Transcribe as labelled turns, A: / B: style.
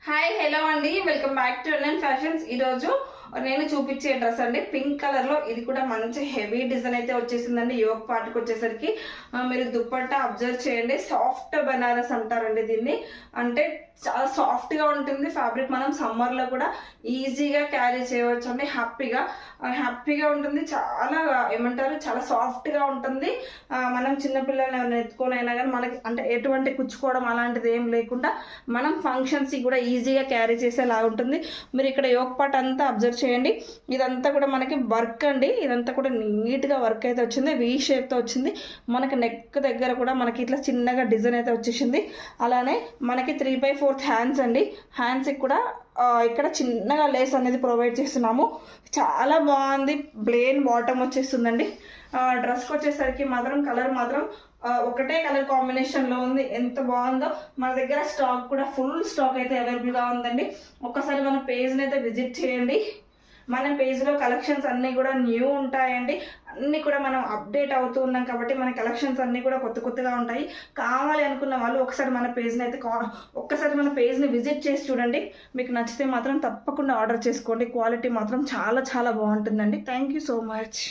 A: Hi hello అండి, welcome back to NN fashions. ఈరోజు నేను చూపించే డ్రెస్ అండి పింక్ కలర్ లో. ఇది కూడా మంచి హెవీ డిజైన్ అయితే వచ్చేసిందండి. యోగ్ పార్ట్కి వచ్చేసరికి మీరు దుప్పట్టా అబ్జర్వ్ చేయండి. సాఫ్ట్ బనారస్ అంటారండి దీన్ని. అంటే చాలా సాఫ్ట్ గా ఉంటుంది ఫ్యాబ్రిక్. మనం సమ్మర్ లో కూడా ఈజీగా క్యారీ చేయవచ్చు అండి. హ్యాపీగా ఉంటుంది. చాలా ఏమంటారు, చాలా సాఫ్ట్ గా ఉంటుంది. మనం చిన్నపిల్లల్ని ఎవరైనా ఎత్తుకోనైనా కానీ మనకి అంటే ఎటువంటి కుచ్చుకోవడం అలాంటిది ఏం లేకుండా మనం ఫంక్షన్స్ కూడా ఈజీగా క్యారీ చేసేలా ఉంటుంది. మీరు ఇక్కడ యోగ్ పార్ట్ అంతా అబ్జర్వ్ చేయండి. ఇదంతా కూడా మనకి వర్క్ అండి. ఇదంతా కూడా నీట్ గా వర్క్ అయితే వచ్చింది. వి షేప్ తో వచ్చింది. మనకి నెక్ దగ్గర కూడా మనకి ఇట్లా చిన్నగా డిజైన్ అయితే వచ్చేసింది. అలానే మనకి 3/4 హ్యాండ్స్ అండి. హ్యాండ్స్కి కూడా ఇక్కడ చిన్నగా లేస్ అనేది ప్రొవైడ్ చేస్తున్నాము. చాలా బాగుంది. ప్లెయిన్ బాటమ్ వచ్చేస్తుందండి. డ్రెస్కి వచ్చేసరికి మాత్రం కలర్ మాత్రం ఒకటే కలర్ కాంబినేషన్లో ఉంది. ఎంత బాగుందో. మన దగ్గర స్టాక్ కూడా ఫుల్ స్టాక్ అయితే అవైలబుల్గా ఉందండి. ఒక్కసారి మన పేజ్ని అయితే విజిట్ చేయండి. మన పేజ్లో కలెక్షన్స్ అన్నీ కూడా న్యూ ఉంటాయండి. అన్నీ కూడా మనం అప్డేట్ అవుతూ ఉన్నాం కాబట్టి మన కలెక్షన్స్ అన్నీ కూడా కొత్తగా ఉంటాయి. కావాలి అనుకున్న వాళ్ళు ఒకసారి మన పేజ్ని అయితే ఒక్కసారి మన పేజ్ని విజిట్ చేసి చూడండి. మీకు నచ్చితే మాత్రం తప్పకుండా ఆర్డర్ చేసుకోండి. క్వాలిటీ మాత్రం చాలా బాగుంటుందండి. Thank you so much.